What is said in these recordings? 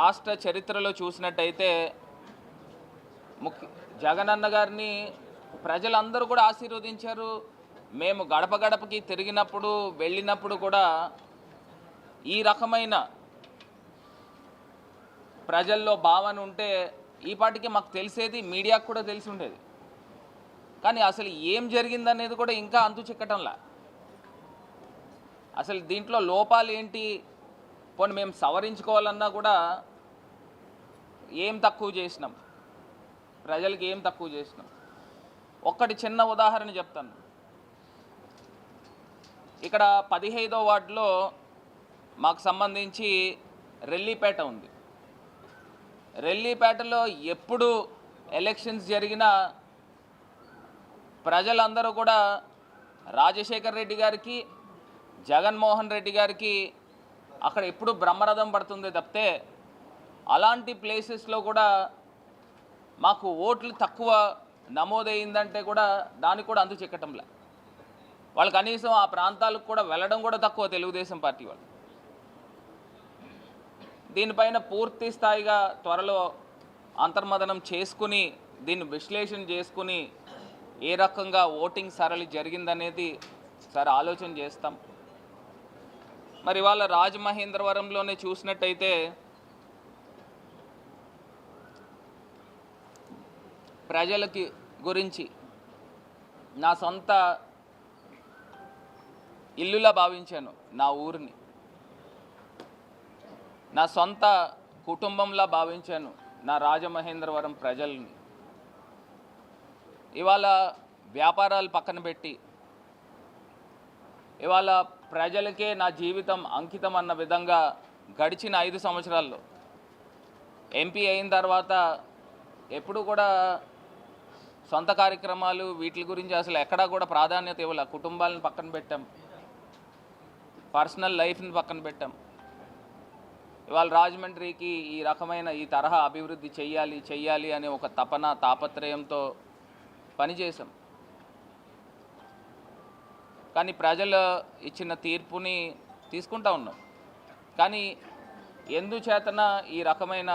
రాష్ట్ర చరిత్రలో చూసినట్టయితే జగనన్న గారిని ప్రజలందరూ కూడా ఆశీర్వదించారు. మేము గడప గడపకి తిరిగినప్పుడు వెళ్ళినప్పుడు కూడా ఈ రకమైన ప్రజల్లో భావన ఉంటే ఈ పాటికి మాకు తెలిసేది, మీడియాకు కూడా తెలిసి ఉండేది. కానీ అసలు ఏం జరిగిందనేది కూడా ఇంకా అంతు చిక్కటంలా. అసలు దీంట్లో లోపాలు ఏంటి, పోనీ మేము సవరించుకోవాలన్నా కూడా ఏం తక్కువ చేసినాం, ప్రజలకి ఏం తక్కువ చేసినాం. ఒక్కటి చిన్న ఉదాహరణ చెప్తాను. ఇక్కడ 15వ వార్డులో మాకు సంబంధించి రెల్లిపేట ఉంది. రెల్లిపేటలో ఎప్పుడు ఎలక్షన్స్ జరిగినా ప్రజలందరూ కూడా రాజశేఖర్ రెడ్డి గారికి, జగన్మోహన్ రెడ్డి గారికి అక్కడ ఎప్పుడు బ్రహ్మరథం పడుతుంది తప్పితే అలాంటి ప్లేసెస్లో కూడా మాకు ఓట్లు తక్కువ నమోదైందంటే కూడా దానికి కూడా అంతు చిక్కటంలే. వాళ్ళు కనీసం ఆ ప్రాంతాలకు కూడా వెళ్ళడం కూడా తక్కువ తెలుగుదేశం పార్టీ వాళ్ళు. దీనిపైన పూర్తి స్థాయిగా త్వరలో అంతర్మదనం చేసుకుని దీన్ని విశ్లేషణ చేసుకుని ఏ రకంగా ఓటింగ్ సరళి జరిగిందనేది సరే ఆలోచన చేస్తాం. మరి ఇవాళ రాజమహేంద్రవరంలోనే చూసినట్టయితే ప్రజలకి గురించి నా సొంత ఇల్లులా భావించాను నా ఊరిని, నా సొంత కుటుంబంలా భావించాను నా రాజమహేంద్రవరం ప్రజల్ని. ఇవాళ వ్యాపారాలు పక్కన పెట్టి ఇవాళ ప్రజలకే నా జీవితం అంకితం అన్న విధంగా గడిచిన 5 సంవత్సరాల్లో ఎంపీ అయిన తర్వాత ఎప్పుడు కూడా సొంత కార్యక్రమాలు వీటి గురించి అసలు ఎక్కడా కూడా ప్రాధాన్యత ఇవ్వాలి. కుటుంబాలను పక్కన పెట్టాం, పర్సనల్ లైఫ్ని పక్కన పెట్టాం. ఇవాళ రాజమండ్రికి ఈ రకమైన ఈ తరహా అభివృద్ధి చెయ్యాలి అనే ఒక తాపత్రయంతో పనిచేసాం. కానీ ప్రజలు ఇచ్చిన తీర్పుని తీసుకుంటా ఉన్నాం. కానీ ఎందుచేతన ఈ రకమైన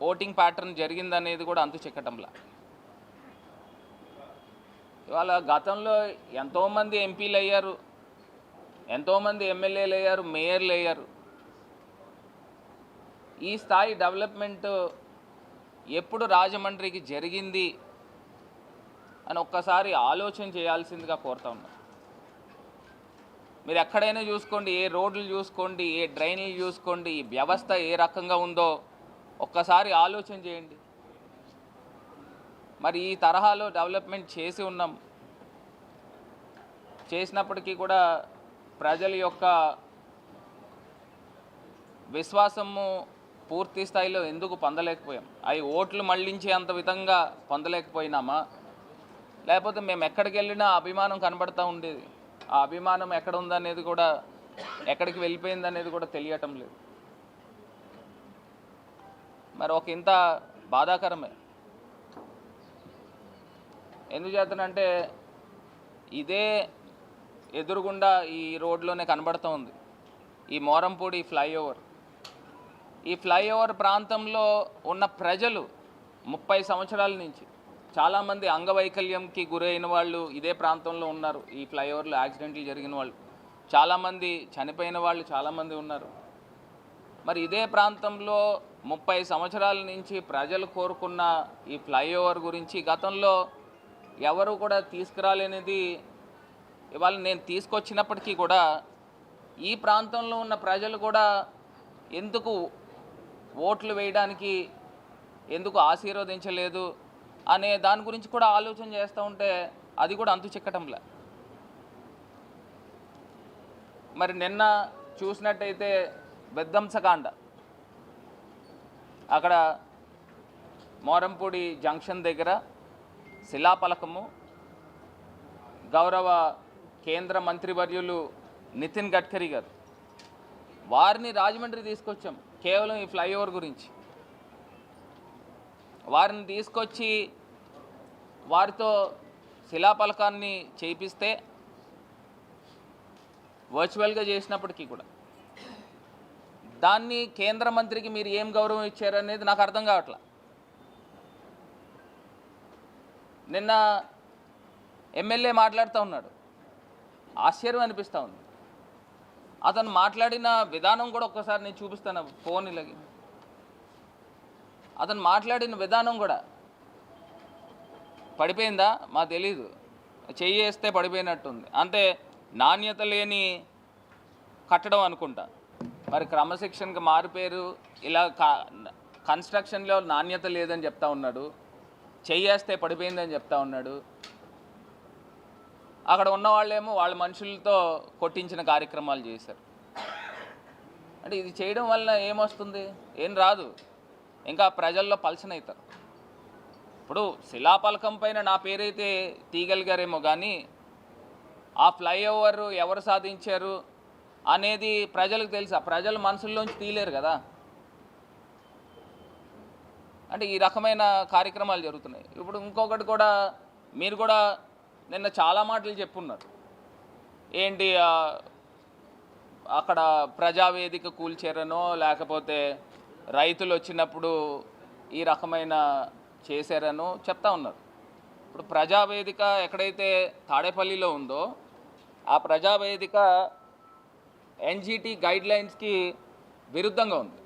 ఓటింగ్ ప్యాటర్న్ జరిగిందనేది కూడా అంతు చిక్కటంలా. ఇవాళ గతంలో ఎంతోమంది ఎంపీలు అయ్యారు, ఎంతోమంది ఎమ్మెల్యేలు అయ్యారు, మేయర్లు అయ్యారు. ఈ స్థాయి డెవలప్మెంట్ ఎప్పుడు రాజమండ్రికి జరిగింది అని ఒక్కసారి ఆలోచన చేయాల్సిందిగా కోరుతా ఉన్నాం. మీరు ఎక్కడైనా చూసుకోండి, ఏ రోడ్లు చూసుకోండి, ఏ డ్రైన్లు చూసుకోండి, ఈ వ్యవస్థ ఏ రకంగా ఉందో ఒక్కసారి ఆలోచన చేయండి. మరి ఈ తరహాలో డెవలప్మెంట్ చేసి ఉన్నాం. చేసినప్పటికీ కూడా ప్రజల యొక్క విశ్వాసము పూర్తి స్థాయిలో ఎందుకు పొందలేకపోయాం? అవి ఓట్లు మళ్లించే అంత విధంగా పొందలేకపోయినామా, లేకపోతే మేము ఎక్కడికి వెళ్ళినా అభిమానం కనబడుతూ ఉండేది, ఆ అభిమానం ఎక్కడ ఉందనేది కూడా, ఎక్కడికి వెళ్ళిపోయిందనేది కూడా తెలియటం లేదు. మరి ఒక ఇంత బాధాకరమే. ఎందుచేతనంటే ఇదే ఎదురుగుండా ఈ రోడ్లోనే కనబడుతూ ఉంది ఈ మోరంపూడి ఫ్లైఓవర్. ఈ ఫ్లైఓవర్ ప్రాంతంలో ఉన్న ప్రజలు 30 సంవత్సరాల నుంచి చాలామంది అంగవైకల్యంకి గురైన వాళ్ళు ఇదే ప్రాంతంలో ఉన్నారు. ఈ ఫ్లైఓవర్లో యాక్సిడెంట్లు జరిగిన వాళ్ళు చాలామంది, చనిపోయిన వాళ్ళు చాలామంది ఉన్నారు. మరి ఇదే ప్రాంతంలో 30 సంవత్సరాల నుంచి ప్రజలు కోరుకున్న ఈ ఫ్లైఓవర్ గురించి గతంలో ఎవరు కూడా తీసుకురాలేనిది ఇవాళ నేను తీసుకొచ్చినప్పటికీ కూడా ఈ ప్రాంతంలో ఉన్న ప్రజలు కూడా ఎందుకు ఓట్లు వేయడానికి ఎందుకు ఆశీర్వదించలేదు అనే దాని గురించి కూడా ఆలోచన చేస్తూ ఉంటే అది కూడా అంతు చిక్కటంలే. మరి నిన్న చూసినట్టయితే విధ్వంసకాండ, అక్కడ మోరంపూడి జంక్షన్ దగ్గర శిలాఫలకము, గౌరవ కేంద్ర మంత్రివర్యులు నితిన్ గడ్కరీ గారు, వారిని రాజమండ్రి తీసుకొచ్చాం కేవలం ఈ ఫ్లైఓవర్ గురించి. వారిని తీసుకొచ్చి వారితో శిలాఫలకాన్ని చేయిస్తే వర్చువల్గా చేసినప్పటికీ కూడా దాన్ని కేంద్ర మంత్రికి మీరు ఏం గౌరవం ఇచ్చారనేది నాకు అర్థం కావట్లా. నిన్న ఎమ్మెల్యే మాట్లాడుతూ ఉన్నాడు, ఆశ్చర్యం అనిపిస్తూ ఉంది. అతను మాట్లాడిన విధానం కూడా ఒక్కసారి నేను చూపిస్తాను ఫోన్ ఇలాగి. అతను మాట్లాడిన విధానం కూడా పడిపోయిందా మాకు తెలీదు, చెయ్యి వేస్తే పడిపోయినట్టుంది. అంటే నాణ్యత లేని కట్టడం అనుకుంటా. మరి క్రమశిక్షణకి మారిపోయారు. ఇలా కన్స్ట్రక్షన్లో నాణ్యత లేదని చెప్తా ఉన్నాడు, చెయ్యి వేస్తే పడిపోయిందని చెప్తా ఉన్నాడు. అక్కడ ఉన్న వాళ్ళేమో వాళ్ళ మనుషులతో కొట్టించిన కార్యక్రమాలు చేశారు. అంటే ఇది చేయడం వల్ల ఏమొస్తుంది? ఏం రాదు, ఇంకా ప్రజల్లో పల్చన అవుతారు. ఇప్పుడు శిలాపలకం పైన నా పేరైతే తీయగలిగారేమో కానీ ఆ ఫ్లైఓవర్ ఎవరు సాధించారు అనేది ప్రజలకు తెలుసా? ప్రజల మనసుల్లోంచి తీయలేరు కదా. అంటే ఈ రకమైన కార్యక్రమాలు జరుగుతున్నాయి. ఇప్పుడు ఇంకొకటి కూడా, మీరు కూడా నిన్న చాలా మాటలు చెప్పున్నారు. ఏంటి అక్కడ ప్రజావేదిక కూల్చారనో లేకపోతే రైతులు వచ్చినప్పుడు ఈ రకమైన చేశారనో చెప్తా ఉన్నారు. ఇప్పుడు ప్రజావేదిక ఎక్కడైతే తాడేపల్లిలో ఉందో ఆ ప్రజావేదిక ఎన్జిటి గైడ్లైన్స్కి విరుద్ధంగా ఉంది.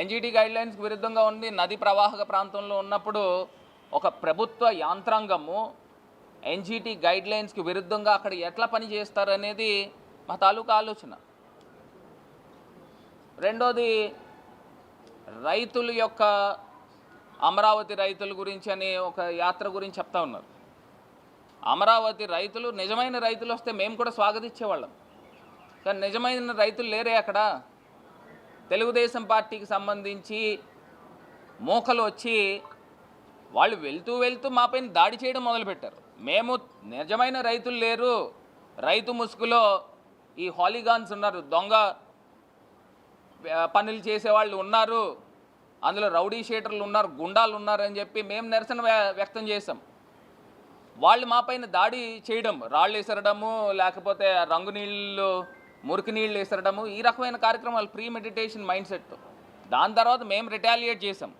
ఎన్జిటి గైడ్లైన్స్కి విరుద్ధంగా ఉంది. నది ప్రవాహక ప్రాంతంలో ఉన్నప్పుడు ఒక ప్రభుత్వ యాంత్రాంగము ఎన్జిటి గైడ్లైన్స్కి విరుద్ధంగా అక్కడ ఎట్లా పని చేస్తారనేది మా తాలూకా ఆలోచన. రెండోది, రైతుల యొక్క అమరావతి రైతుల గురించి అని ఒక యాత్ర గురించి చెప్తా ఉన్నారు. అమరావతి రైతులు, నిజమైన రైతులు వస్తే మేము కూడా స్వాగతించేవాళ్ళం. కానీ నిజమైన రైతులు లేరే అక్కడ. తెలుగుదేశం పార్టీకి సంబంధించి మోకలు వచ్చి వాళ్ళు వెళ్తూ వెళ్తూ మాపైన దాడి చేయడం మొదలుపెట్టారు. మేము నిజమైన రైతులు లేరు, రైతు ముసుగులో ఈ హాలీగాన్స్ ఉన్నారు, దొంగ పనులు చేసేవాళ్ళు ఉన్నారు, అందులో రౌడీ షీటర్లు ఉన్నారు, గుండాలు ఉన్నారు అని చెప్పి మేము నిరసన వ్యక్తం చేసాం. వాళ్ళు మాపైన దాడి చేయడం, రాళ్ళు విసరడము, లేకపోతే రంగు నీళ్ళు, మురికి నీళ్ళు విసరడము, ఈ రకమైన కార్యక్రమాలు ప్రీ మెడిటేషన్ మైండ్ సెట్. దాని తర్వాత మేము రిటాలియేట్ చేసాం.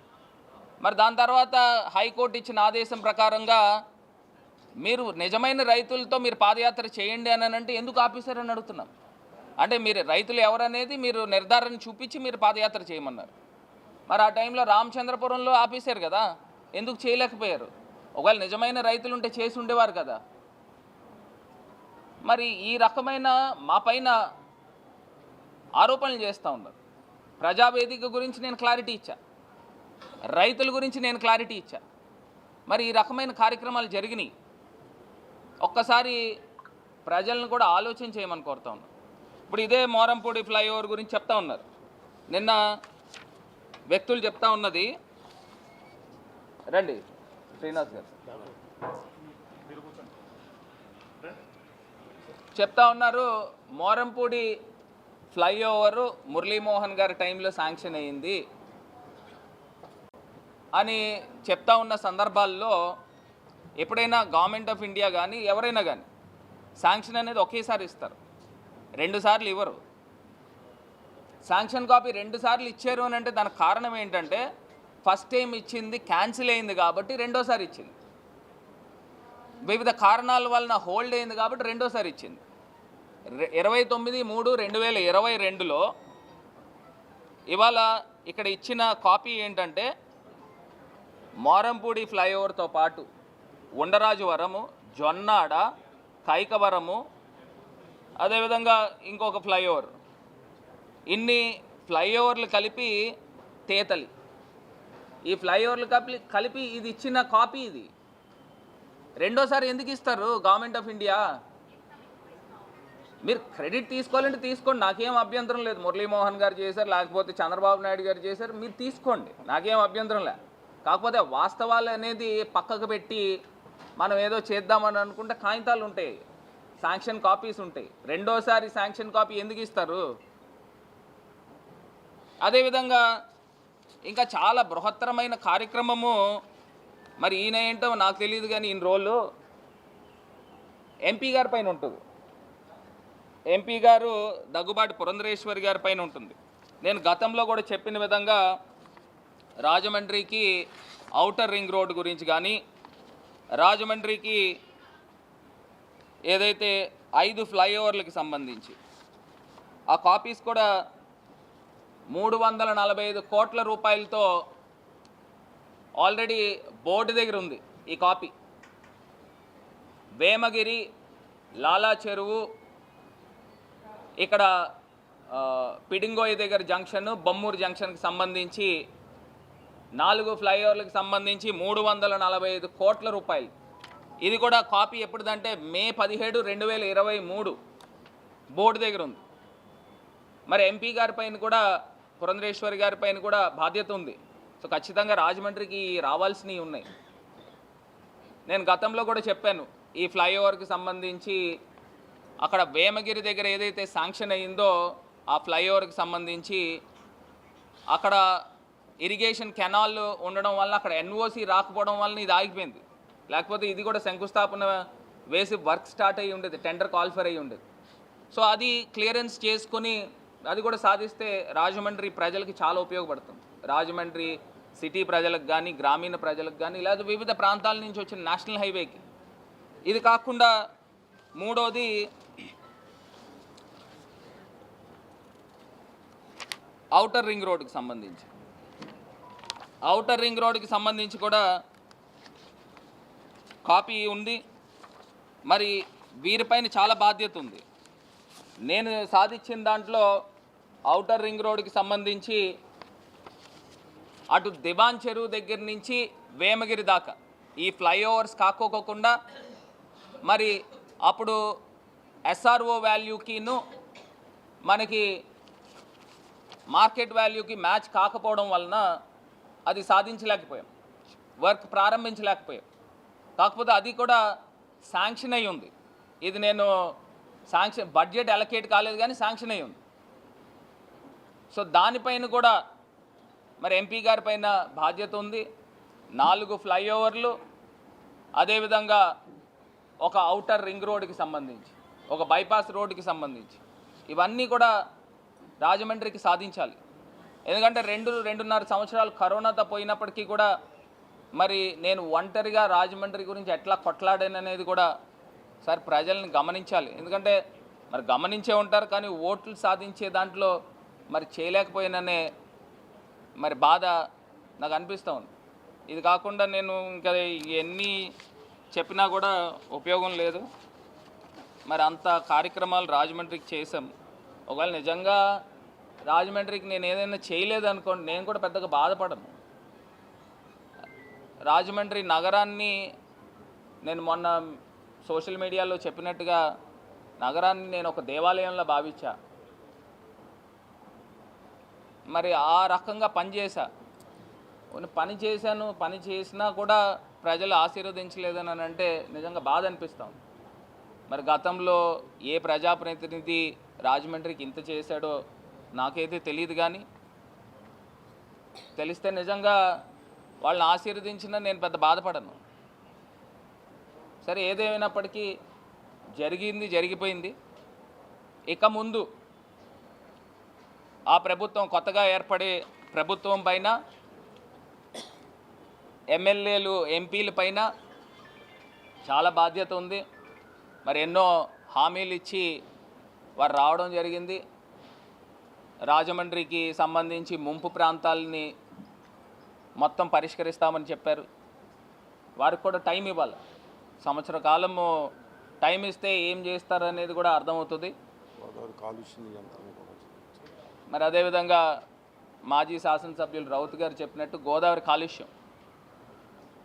మరి దాని తర్వాత హైకోర్టు ఇచ్చిన ఆదేశం ప్రకారంగా మీరు నిజమైన రైతులతో మీరు పాదయాత్ర చేయండి అని అంటే ఎందుకు ఆపేశారని అడుగుతున్నాం. అంటే మీరు రైతులు ఎవరనేది మీరు నిర్ధారణ చూపించి మీరు పాదయాత్ర చేయమన్నారు. మరి ఆ టైంలో రామచంద్రపురంలో ఆపేశారు కదా, ఎందుకు చేయలేకపోయారు? ఒకవేళ నిజమైన రైతులు ఉంటే చేసి ఉండేవారు కదా. మరి ఈ రకమైన మా పైన ఆరోపణలు చేస్తూ ఉన్నారు. ప్రజావేదిక గురించి నేను క్లారిటీ ఇచ్చా, రైతుల గురించి నేను క్లారిటీ ఇచ్చా. మరి ఈ రకమైన కార్యక్రమాలు జరిగినాయి. ఒక్కసారి ప్రజలను కూడా ఆలోచన చేయమని కోరుతా ఉన్నాను. ఇప్పుడు ఇదే మోరంపూడి ఫ్లైఓవర్ గురించి చెప్తా ఉన్నారు. నిన్న వ్యక్తులు చెప్తా ఉన్నది, రండి శ్రీనివాస్ గారు చెప్తా ఉన్నారు, మోరంపూడి ఫ్లైఓవరు మురళీమోహన్ గారి టైంలో శాంక్షన్ అయ్యింది అని చెప్తా ఉన్న సందర్భాల్లో ఎప్పుడైనా గవర్నమెంట్ ఆఫ్ ఇండియా కానీ ఎవరైనా కానీ శాంక్షన్ అనేది ఒకేసారి ఇస్తారు, 2 సార్లు ఇవ్వరు. శాంక్షన్ కాపీ 2 సార్లు ఇచ్చారు అని అంటే దానికి కారణం ఏంటంటే ఫస్ట్ టైం ఇచ్చింది క్యాన్సిల్ అయింది కాబట్టి రెండోసారి ఇచ్చింది, వివిధ కారణాల వలన హోల్డ్ అయింది కాబట్టి రెండోసారి ఇచ్చింది. 29/3/2022లో ఇవాళ ఇక్కడ ఇచ్చిన కాపీ ఏంటంటే మోరంపూడి ఫ్లైఓవర్తో పాటు ఉండరాజువరము, జొన్నాడ, కైకవరము, అదేవిధంగా ఇంకొక ఫ్లైఓవర్, ఇన్ని ఫ్లైఓవర్లు కలిపి తేతలి, ఈ ఫ్లైఓవర్లు కలిపి ఇది ఇచ్చిన కాపీ. ఇది రెండోసారి ఎందుకు ఇస్తారు గవర్నమెంట్ ఆఫ్ ఇండియా? మీరు క్రెడిట్ తీసుకోవాలంటే తీసుకోండి, నాకేం అభ్యంతరం లేదు. మురళీమోహన్ గారు చేశారు, లేకపోతే చంద్రబాబు నాయుడు గారు చేశారు, మీరు తీసుకోండి, నాకేం అభ్యంతరం లేదు. కాకపోతే వాస్తవాలు అనేది పక్కకు పెట్టి మనం ఏదో చేద్దామని అనుకుంటే కాగితాలు ఉంటాయి, శాంక్షన్ కాపీస్ ఉంటాయి. రెండోసారి శాంక్షన్ కాపీ ఎందుకు ఇస్తారు? అదేవిధంగా ఇంకా చాలా బృహత్తరమైన కార్యక్రమము, మరి ఈయన ఏంటో నాకు తెలియదు కానీ ఈయన రోలు ఎంపీ గారి పైన ఉంటుంది. ఎంపీ గారు దగ్గుబాటి పురంధరేశ్వరి గారి పైన ఉంటుంది. నేను గతంలో కూడా చెప్పిన విధంగా రాజమండ్రికి ఔటర్ రింగ్ రోడ్ గురించి కానీ, రాజమండ్రికి ఏదైతే 5 ఫ్లైఓవర్లకు సంబంధించి ఆ కాపీస్ కూడా 345 కోట్ల రూపాయలతో ఆల్రెడీ బోర్డు దగ్గర ఉంది. ఈ కాపీ వేమగిరి, లాలా చెరువు, ఇక్కడ పిడింగోయి దగ్గర జంక్షన్, బొమ్మూరు జంక్షన్కి సంబంధించి 4 ఫ్లైఓవర్లకు సంబంధించి 345 కోట్ల రూపాయలు. ఇది కూడా కాపీ ఎప్పుడుదంటే మే 17, 2023 బోర్డు దగ్గర ఉంది. మరి ఎంపీ గారి పైన కూడా, పురంధరేశ్వరి గారి పైన కూడా బాధ్యత ఉంది. సో ఖచ్చితంగా రాజమండ్రికి రావాల్సినవి ఉన్నాయి. నేను గతంలో కూడా చెప్పాను, ఈ ఫ్లైఓవర్కి సంబంధించి అక్కడ వేమగిరి దగ్గర ఏదైతే శాంక్షన్ అయ్యిందో ఆ ఫ్లైఓవర్కి సంబంధించి అక్కడ ఇరిగేషన్ కెనాల్ ఉండడం వల్ల అక్కడ ఎన్ఓసి రాకపోవడం వల్ల ఇది ఆగిపోయింది. లేకపోతే ఇది కూడా శంకుస్థాపన వేసి వర్క్ స్టార్ట్ అయ్యి ఉండేది, టెండర్ కాల్ఫర్ అయ్యి ఉండేది. సో అది క్లియరెన్స్ చేసుకొని అది కూడా సాధిస్తే రాజమండ్రి ప్రజలకి చాలా ఉపయోగపడుతుంది. రాజమండ్రి సిటీ ప్రజలకు కానీ, గ్రామీణ ప్రజలకు కానీ, లేదా వివిధ ప్రాంతాల నుంచి వచ్చిన నేషనల్ హైవేకి. ఇది కాకుండా మూడోది ఔటర్ రింగ్ రోడ్కి సంబంధించి, ఔటర్ రింగ్ రోడ్కి సంబంధించి కూడా కాపీ ఉంది. మరి వీరిపైన చాలా బాధ్యత ఉంది. నేను సాధించిన దాంట్లో ఔటర్ రింగ్ రోడ్కి సంబంధించి అటు దివాన్ చెరువు దగ్గర నుంచి వేమగిరి దాకా ఈ ఫ్లైఓవర్స్ కాకోకుండా, మరి అప్పుడు ఎస్ఆర్ఓ వాల్యూకిను మనకి మార్కెట్ వాల్యూకి మ్యాచ్ కాకపోవడం వలన అది సాధించలేకపోయాం, వర్క్ ప్రారంభించలేకపోయాం. కాకపోతే అది కూడా శాంక్షన్ అయి ఉంది. ఇది నేను బడ్జెట్ అలొకేట్ కాలేదు కానీ శాంక్షన్ అయి ఉంది. సో దానిపైన కూడా మరి ఎంపీ గారి పైన బాధ్యత ఉంది. 4 ఫ్లైఓవర్లు, అదేవిధంగా ఒక ఔటర్ రింగ్ రోడ్కి సంబంధించి, ఒక బైపాస్ రోడ్డుకి సంబంధించి ఇవన్నీ కూడా రాజమండ్రికి సాధించాలి. ఎందుకంటే 2.5 సంవత్సరాలు కరోనాతో పోయినప్పటికీ కూడా మరి నేను ఒంటరిగా రాజమండ్రి గురించి ఎట్లా కొట్లాడాననేది కూడా సార్ ప్రజల్ని గమనించాలి. ఎందుకంటే మరి గమనించే ఉంటారు కానీ ఓట్లు సాధించే దాంట్లో మరి చేయలేకపోయిననే మరి బాధ నాకు అనిపిస్తూ ఉంది. ఇది కాకుండా నేను ఇంకా ఎన్ని చెప్పినా కూడా ఉపయోగం లేదు. మరి అంత కార్యక్రమాలు రాజమండ్రికి చేసాం. ఒకవేళ నిజంగా రాజమండ్రికి నేను ఏదైనా చేయలేదు అనుకోండి, నేను కూడా పెద్దగా బాధపడను. రాజమండ్రి నగరాన్ని నేను మొన్న సోషల్ మీడియాలో చెప్పినట్టుగా నగరాన్ని నేను ఒక దేవాలయంలో భావించా. మరి ఆ రకంగా పనిచేశా. పని చేశాను, పని చేసినా కూడా ప్రజలు ఆశీర్వదించలేదని అంటే నిజంగా బాధ అనిపిస్తాం. మరి గతంలో ఏ ప్రజాప్రతినిధి రాజమండ్రికి ఇంత చేశాడో నాకైతే తెలియదు, కానీ తెలిస్తే నిజంగా వాళ్ళని ఆశీర్వదించినా నేను పెద్ద బాధపడను. సరే, ఏదేమైనప్పటికీ జరిగింది, జరిగిపోయింది. ఇక ముందు ఆ ప్రభుత్వం, కొత్తగా ఏర్పడే ప్రభుత్వం పైన, ఎమ్మెల్యేలు, ఎంపీల పైన చాలా బాధ్యత ఉంది. మరి ఎన్నో హామీలు ఇచ్చి వారు రావడం జరిగింది. రాజమండ్రికి సంబంధించి ముంపు ప్రాంతాలని మొత్తం పరిష్కరిస్తామని చెప్పారు. వారికి కూడా టైం ఇవ్వాలి. సంవత్సర కాలము టైం ఇస్తే ఏం చేస్తారు అనేది కూడా అర్థమవుతుంది. మరి అదేవిధంగా మాజీ శాసనసభ్యులు రౌత్ గారు చెప్పినట్టు గోదావరి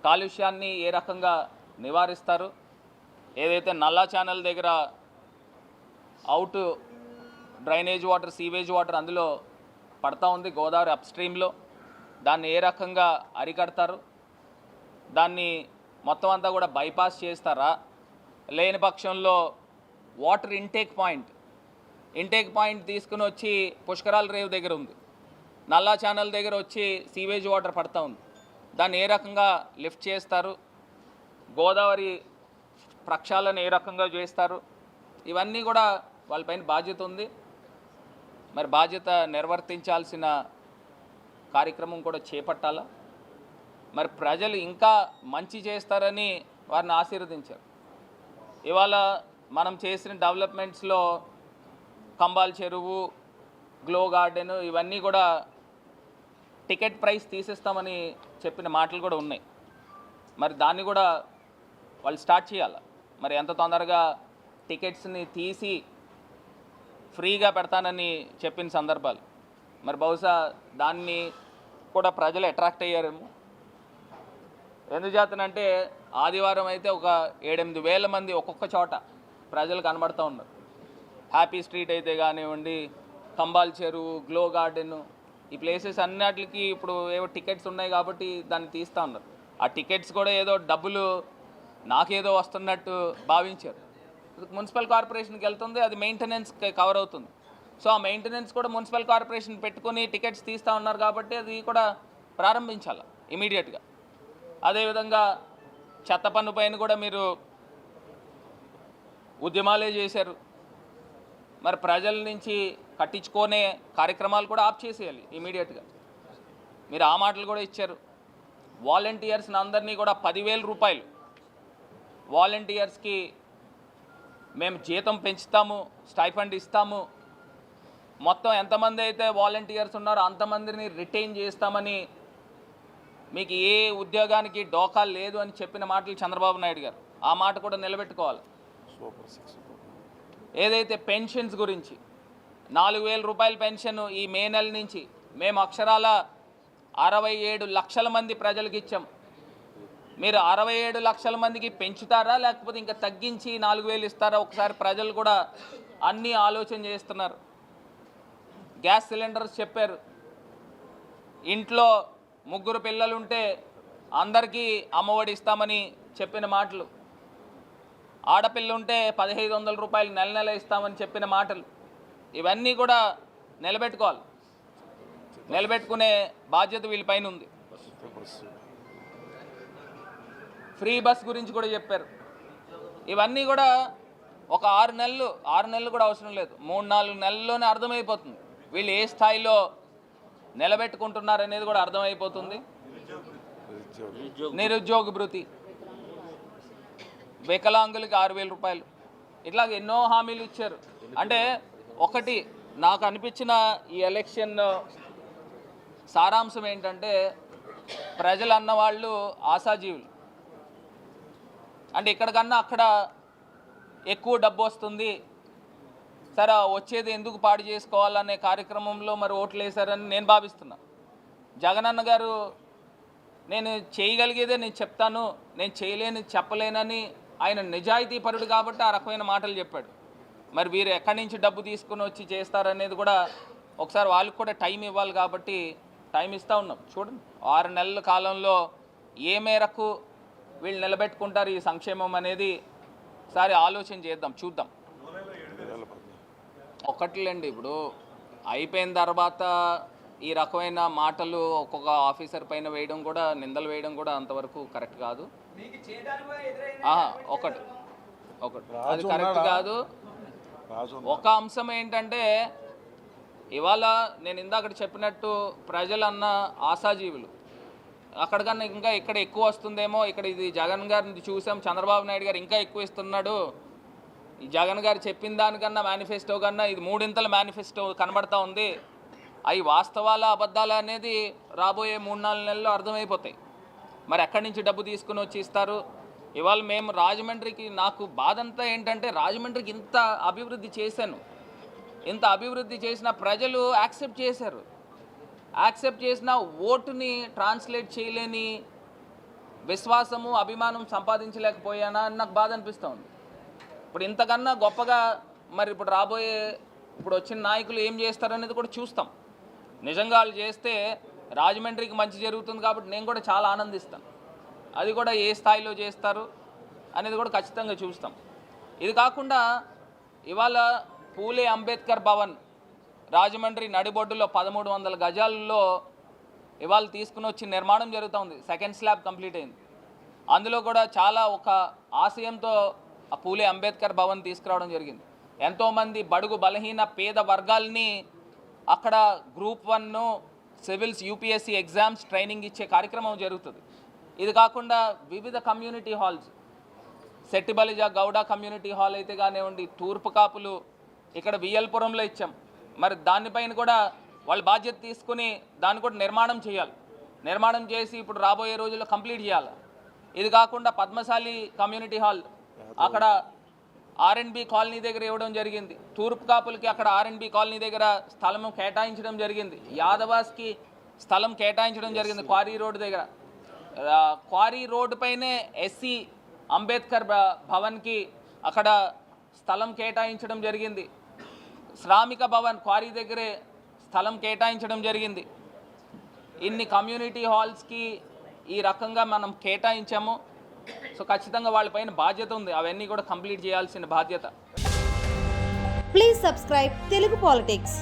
కాలుష్యాన్ని ఏ రకంగా నివారిస్తారు, ఏదైతే నల్లా ఛానల్ దగ్గర out drainage water, sewage water అందులో పడతా ఉంది గోదావరి అప్స్ట్రీమ్లో, దాన్ని ఏ రకంగా అరికడతారు, దాన్ని మొత్తం అంతా కూడా బైపాస్ చేస్తారా, లేని పక్షంలో వాటర్ ఇంటేక్ పాయింట్ తీసుకుని వచ్చి పుష్కరాల రేవు దగ్గర ఉంది, నల్లా ఛానల్ దగ్గర వచ్చి సీవేజ్ వాటర్ పడతా ఉంది, దాన్ని ఏ రకంగా లిఫ్ట్ చేస్తారు, గోదావరి ప్రక్షాళన ఏ రకంగా చేస్తారు, ఇవన్నీ కూడా వాళ్ళపైన బాధ్యత ఉంది. మరి బాధ్యత నిర్వర్తించాల్సిన కార్యక్రమం కూడా చేపట్టాలా. మరి ప్రజలు ఇంకా మంచి చేస్తారని వారిని ఆశీర్వదించారు. ఇవాళ మనం చేసిన డెవలప్మెంట్స్లో కంబాల్ చెరువు, గ్లో గార్డెన్ ఇవన్నీ కూడా టికెట్ ప్రైస్ తీసేస్తామని చెప్పిన మాటలు కూడా ఉన్నాయి. మరి దాన్ని కూడా వాళ్ళు స్టార్ట్ చేయాలి. మరి ఎంత తొందరగా టికెట్స్ని తీసి ఫ్రీగా పెడతానని చెప్పిన సందర్భాలు, మరి బహుశా దాన్ని కూడా ప్రజలు అట్రాక్ట్ అయ్యారేమో. ఎందుచేతనంటే ఆదివారం అయితే ఒక 7-8 వేల మంది ఒక్కొక్క చోట ప్రజలు కనబడుతూ ఉన్నారు. హ్యాపీ స్ట్రీట్ అయితే కానివ్వండి, కంబాల్ చెరువు, గ్లో గార్డెన్, ఈ ప్లేసెస్ అన్నిటికి ఇప్పుడు ఏవో టికెట్స్ ఉన్నాయి కాబట్టి దాన్ని తీస్తూ ఉన్నారు. ఆ టికెట్స్ కూడా ఏదో డబ్బులు నాకేదో వస్తున్నట్టు భావించారు. మున్సిపల్ కార్పొరేషన్కి వెళ్తుంది, అది మెయింటెనెన్స్ కవర్ అవుతుంది. సో ఆ మెయింటెనెన్స్ కూడా మున్సిపల్ కార్పొరేషన్ పెట్టుకొని టికెట్స్ తీస్తూ ఉన్నారు కాబట్టి అది కూడా ప్రారంభించాలి ఇమీడియట్గా. అదేవిధంగా చెత్త పన్ను పైన కూడా మీరు ఉద్యమాలే చేశారు. మరి ప్రజల నుంచి కట్టించుకునే కార్యక్రమాలు కూడా ఆఫ్ చేసేయాలి ఇమీడియట్గా. మీరు ఆ మాటలు కూడా ఇచ్చారు. వాలంటీర్స్ని అందరినీ కూడా 10,000 రూపాయలు వాలంటీర్స్కి మేము జీతం పెంచుతాము, స్టైఫండ్ ఇస్తాము, మొత్తం ఎంతమంది అయితే వాలంటీర్స్ ఉన్నారో అంతమందిని రిటైన్ చేస్తామని, మీకు ఏ ఉద్యోగానికి డోకా లేదు అని చెప్పిన మాటలు చంద్రబాబు నాయుడు గారు. ఆ మాట కూడా నిలబెట్టుకోవాలి. ఏదైతే పెన్షన్స్ గురించి 4,000 రూపాయల పెన్షన్ ఈ మే నెల నుంచి మేము అక్షరాల 67 లక్షల మంది ప్రజలకు ఇచ్చాం. మీరు 67 లక్షల మందికి పెంచుతారా లేకపోతే ఇంకా తగ్గించి 4,000 ఇస్తారా? ఒకసారి ప్రజలు కూడా అన్నీ ఆలోచన చేస్తున్నారు. గ్యాస్ సిలిండర్స్ చెప్పారు. ఇంట్లో 3 పిల్లలుంటే అందరికీ అమ్మఒడి ఇస్తామని చెప్పిన మాటలు, ఆడపిల్ల ఉంటే 1,500 రూపాయలు నెల నెల ఇస్తామని చెప్పిన మాటలు, ఇవన్నీ కూడా నిలబెట్టుకోవాలి. నిలబెట్టుకునే బాధ్యత వీళ్ళపైన ఉంది. ఫ్రీ బస్ గురించి కూడా చెప్పారు. ఇవన్నీ కూడా ఒక 6 నెలలు కూడా అవసరం లేదు, 3-4 నెలల్లోనే అర్థమైపోతుంది వీళ్ళు ఏ స్థాయిలో నిలబెట్టుకుంటున్నారనేది కూడా అర్థమైపోతుంది. నిరుద్యోగ భృతి, వికలాంగులకి 6,000 రూపాయలు, ఇట్లా ఎన్నో హామీలు ఇచ్చారు. అంటే ఒకటి నాకు అనిపించిన ఈ ఎలక్షన్ సారాంశం ఏంటంటే, ప్రజలు అన్నవాళ్ళు ఆశాజీవులు. అంటే ఇక్కడికన్నా అక్కడ ఎక్కువ డబ్బు వస్తుంది, సరే వచ్చేది ఎందుకు పాడు చేసుకోవాలనే కార్యక్రమంలో మరి ఓట్లు వేశారని నేను భావిస్తున్నా. జగనన్న గారు నేను చేయగలిగేదే నేను చెప్తాను, నేను చేయలేని చెప్పలేనని ఆయన నిజాయితీ పరుడు కాబట్టి ఆ రకమైన మాటలు చెప్పాడు. మరి వీరు ఎక్కడి నుంచి డబ్బు తీసుకుని వచ్చి చేస్తారనేది కూడా ఒకసారి వాళ్ళకి కూడా టైం ఇవ్వాలి కాబట్టి టైం ఇస్తూ ఉన్నాం. చూడండి 6 నెలల కాలంలో ఏ మేరకు వీళ్ళు నిలబెట్టుకుంటారు ఈ సంక్షేమం అనేది ఒకసారి ఆలోచన చేద్దాం, చూద్దాం. ఒకటిలేండి, ఇప్పుడు అయిపోయిన తర్వాత ఈ రకమైన మాటలు ఒక్కొక్క ఆఫీసర్ పైన వేయడం కూడా, నిందలు వేయడం కూడా అంతవరకు కరెక్ట్ కాదు. ఒకటి అది కరెక్ట్ కాదు. ఒక అంశం ఏంటంటే, ఇవాళ నేను ఇందాక చెప్పినట్టు ప్రజలన్న ఆశాజీవులు, అక్కడికన్నా ఇంకా ఇక్కడ ఎక్కువ వస్తుందేమో, ఇక్కడ ఇది జగన్ గారిని చూసాం, చంద్రబాబు నాయుడు గారు ఇంకా ఎక్కువ ఇస్తున్నాడు, ఈ జగన్ గారు చెప్పిన దానికన్నా మేనిఫెస్టో కన్నా ఇది 3 మేనిఫెస్టో కనబడతా ఉంది, అవి వాస్తవాల అబద్ధాలు అనేది రాబోయే 3-4 నెలల్లో అర్థమైపోతాయి. మరి ఎక్కడి నుంచి డబ్బు తీసుకుని వచ్చి ఇస్తారు? ఇవాళ మేము రాజమండ్రికి, నాకు బాధ అంతా ఏంటంటే, రాజమండ్రికి ఇంత అభివృద్ధి చేశాను, ఇంత అభివృద్ధి చేసిన ప్రజలు యాక్సెప్ట్ చేశారు. యాక్సెప్ట్ చేసిన ఓటుని ట్రాన్స్లేట్ చేయలేని విశ్వాసము, అభిమానం సంపాదించలేకపోయానా అని నాకు బాధ అనిపిస్తూ ఉంది. ఇప్పుడు ఇంతకన్నా గొప్పగా మరి ఇప్పుడు రాబోయే, ఇప్పుడు వచ్చిన నాయకులు ఏం చేస్తారనేది కూడా చూస్తాం. నిజంగా వాళ్ళు చేస్తే రాజమండ్రికి మంచి జరుగుతుంది కాబట్టి నేను కూడా చాలా ఆనందిస్తాను. అది కూడా ఏ స్థాయిలో చేస్తారు అనేది కూడా ఖచ్చితంగా చూస్తాం. ఇది కాకుండా ఇవాళ పూలే అంబేద్కర్ భవన్ రాజమండ్రి నడిబొడ్డులో 1,300 గజాలలో ఇవాళ తీసుకుని వచ్చి నిర్మాణం జరుగుతూ ఉంది. సెకండ్ స్లాబ్ కంప్లీట్ అయింది. అందులో కూడా చాలా ఒక ఆశయంతో ఆ పూలే అంబేద్కర్ భవన్ తీసుకురావడం జరిగింది. ఎంతోమంది బడుగు బలహీన పేద వర్గాల్ని అక్కడ group 1 civils UPSC exams training ఇచ్చే కార్యక్రమం జరుగుతుంది. ఇది కాకుండా వివిధ community halls, Settibalija Gouda community hall అయితే కానివ్వండి, తూర్పు కాపులు ఇక్కడ వియల్పురంలో ఇచ్చాం. మరి దానిపైన కూడా వాళ్ళు బాధ్యత తీసుకుని దాన్ని కూడా నిర్మాణం చేయాలి. నిర్మాణం చేసి ఇప్పుడు రాబోయే రోజుల్లో కంప్లీట్ చేయాలి. ఇది కాకుండా పద్మశాలి కమ్యూనిటీ హాల్ అక్కడ R&B కాలనీ దగ్గర ఇవ్వడం జరిగింది. తూర్పు కాపులకి అక్కడ R&B కాలనీ దగ్గర స్థలం కేటాయించడం జరిగింది. యాదవాస్కి స్థలం కేటాయించడం జరిగింది క్వారీ రోడ్ దగ్గర. క్వారీ రోడ్డు పైనే ఎస్సీ అంబేద్కర్ భవన్కి అక్కడ స్థలం కేటాయించడం జరిగింది. శ్రామిక భవన్ క్వారీ దగ్గరే స్థలం కేటాయించడం జరిగింది. ఇన్ని కమ్యూనిటీ హాల్స్కి ఈ రకంగా మనం కేటాయించాము. సో ఖచ్చితంగా వాళ్ళపైన బాధ్యత ఉంది, అవన్నీ కూడా కంప్లీట్ చేయాల్సిన బాధ్యత. Please subscribe Telugu politics.